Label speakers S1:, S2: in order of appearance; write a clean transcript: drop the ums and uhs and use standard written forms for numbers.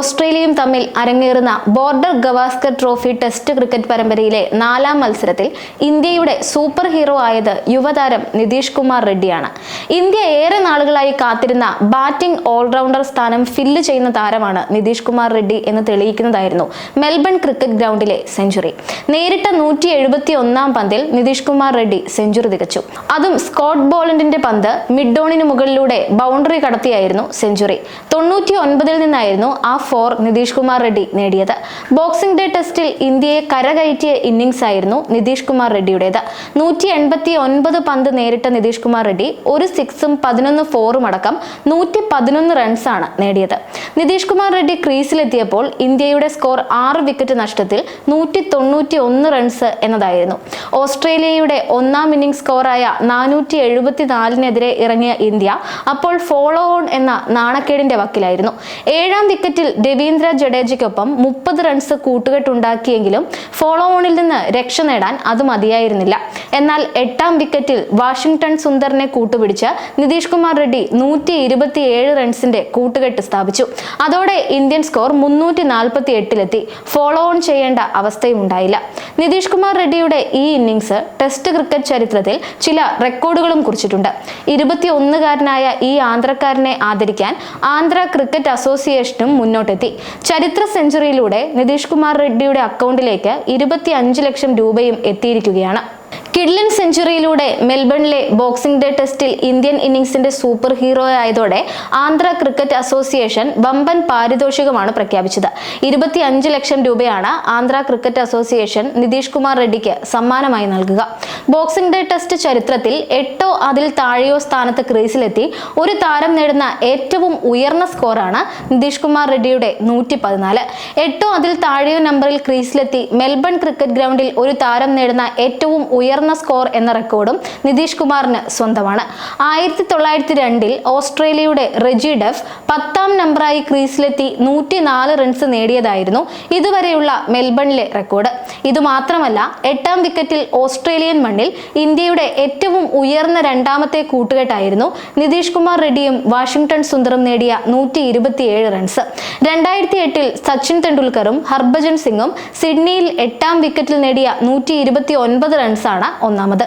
S1: ഓസ്ട്രേലിയയും തമ്മിൽ അരങ്ങേറുന്ന border Gavaskar trophy test cricket പരമ്പരയിലെ 4ാം മത്സരത്തിൽ ഇന്ത്യയുടെ സൂപ്പർ ഹീറോ ആയത് യുവതാരം നിതീഷ് കുമാർ റെഡ്ഡിയാണ്. ഇന്ത്യ ഏറെ നാളുകളായി കാത്തിരുന്ന ബാറ്റിംഗ് ഓൾറൗണ്ടർ സ്ഥാനം ഫില്ല് ചെയ്യുന്ന താരമാണ് നിതീഷ് കുമാർ റെഡ്ഡി എന്ന് തെളിയിക്കുന്നതായിരുന്നു മെൽബൺ ക്രിക്കറ്റ് ഗ്രൗണ്ടിലെ സെഞ്ചുറി. നേരിട്ട 171ാം പന്തിൽ നിതീഷ് കുമാർ റെഡ്ഡി സെഞ്ചുറി തികച്ചു. അതും സ്കോട്ട് ബോളണ്ടിന്റെ പന്ത് മിഡ്-ഓണിന് മുകളിലൂടെ ബൗണ്ടറി കടത്തിയായിരുന്നു സെഞ്ചുറി. 99ൽ നിന്നായിരുന്നു ആ 4 നിതീഷ് കുമാർ റെഡ്ഡി നേടിയത്. ബോക്സിംഗ് ഡേ ടെസ്റ്റിൽ ഇന്ത്യയെ കരകയറ്റിയ ഇന്നിംഗ്സ് ആയിരുന്നു നിതീഷ് കുമാർ റെഡ്ഡിയുടേത്. 189 പന്ത് നേരിട്ട നിതീഷ് കുമാർ റെഡ്ഡി ഒരു 6ഉം 11 4ഉം അടക്കം 111 റൺസാണ് നേടിയത്. നിതീഷ് കുമാർ റെഡ്ഡി ക്രീസിലെത്തിയപ്പോൾ ഇന്ത്യയുടെ സ്കോർ 6 വിക്കറ്റ് നഷ്ടത്തിൽ 191 റൺസ് എന്നതായിരുന്നു. ഓസ്ട്രേലിയയുടെ 1ാം ഇന്നിംഗ്സ് സ്കോറായ 474-നെതിരെ ഇറങ്ങിയ ഇന്ത്യ അപ്പോൾ ഫോളോ ഓൺ എന്ന നാണക്കേടിന്റെ വക്കിലായിരുന്നു. 7ാം വിക്കറ്റിൽ രവീന്ദ്ര ജഡേജയ്ക്കൊപ്പം 30 റൺസ് കൂട്ടുകെട്ടുണ്ടാക്കിയെങ്കിലും ഫോളോ ഓണിൽ നിന്ന് രക്ഷ നേടാൻ അത് മതിയായിരുന്നില്ല. എന്നാൽ 8ാം വിക്കറ്റിൽ വാഷിംഗ്ടൺ സുന്ദറിനെ കൂട്ടുപിടിച്ച് നിതീഷ് കുമാർ റെഡ്ഡി 127 റൺസിന്റെ കൂട്ടുകെട്ട് സ്ഥാപിച്ചു. അതോടെ ഇന്ത്യൻ സ്കോർ 348-ലെത്തി. ഫോളോ ഓൺ ചെയ്യേണ്ട അവസ്ഥയും ഉണ്ടായില്ല. നിതീഷ് കുമാർ റെഡ്ഡിയുടെ ഈ ഇന്നിംഗ്സ് ടെസ്റ്റ് ക്രിക്കറ്റ് ചരിത്രത്തിൽ ചില റെക്കോർഡുകളും കുറിച്ചിട്ടുണ്ട്. 21-കാരനായ ഈ ആന്ധ്രക്കാരനെ ആദരിക്കാൻ ആന്ധ്ര ക്രിക്കറ്റ് അസോസിയേഷനും മുന്നോട്ടെത്തി. ചരിത്ര സെഞ്ചുറിയിലൂടെ നിതീഷ് കുമാർ റെഡ്ഡിയുടെ അക്കൗണ്ടിലേക്ക് 25 ലക്ഷം രൂപയും എത്തിയിരിക്കുകയാണ്. കിഡ്ലൻ സെഞ്ചുറിയിലൂടെ മെൽബണിലെ ബോക്സിംഗ് ഡേ ടെസ്റ്റിൽ ഇന്ത്യൻ ഇന്നിംഗ്സിന്റെ സൂപ്പർ ഹീറോ ആയതോടെ ആന്ധ്ര ക്രിക്കറ്റ് അസോസിയേഷൻ വമ്പൻ പാരിതോഷികമാണ് പ്രഖ്യാപിച്ചത്. 25 ലക്ഷം രൂപയാണ് ആന്ധ്ര ക്രിക്കറ്റ് അസോസിയേഷൻ നിതീഷ് കുമാർ റെഡ്ഡിക്ക് സമ്മാനമായി നൽകുക. ബോക്സിംഗ് ഡേ ടെസ്റ്റ് ചരിത്രത്തിൽ 8ഓ അതിൽ താഴെയോ സ്ഥാനത്ത് ക്രീസിലെത്തി ഒരു താരം നേടുന്ന ഏറ്റവും ഉയർന്ന സ്കോറാണ് നിതീഷ് കുമാർ റെഡ്ഡിയുടെ 114. 8ഓ അതിൽ താഴെയോ നമ്പറിൽ ക്രീസിലെത്തി മെൽബൺ ക്രിക്കറ്റ് ഗ്രൗണ്ടിൽ ഒരു താരം നേടുന്ന ഏറ്റവും ഉയർന്ന സ്കോർ എന്ന റെക്കോർഡും നിതീഷ് കുമാറിന് സ്വന്തമാണ്. 1902-ൽ ഓസ്ട്രേലിയയുടെ റെജി ഡഫ് 10ാം നമ്പറായി ക്രീസിലെത്തി 104 റൺസ് നേടിയതായിരുന്നു ഇതുവരെയുള്ള മെൽബണിലെ റെക്കോർഡ്. ഇതുമാത്രമല്ല, 8ാം വിക്കറ്റിൽ ഓസ്ട്രേലിയൻ മണ്ണിൽ ഇന്ത്യയുടെ ഏറ്റവും ഉയർന്ന 2ാമത്തെ കൂട്ടുകെട്ടായിരുന്നു നിതീഷ് കുമാർ റെഡ്ഡിയും വാഷിംഗ്ടൺ സുന്ദറും നേടിയ 127 റൺസ്. 2008-ൽ സച്ചിൻ തെണ്ടുൽക്കറും ഹർഭജൻ സിംഗും സിഡ്നിയിൽ 8ാം വിക്കറ്റിൽ നേടിയ 129 റൺസാണ് ഒന്നാമത്.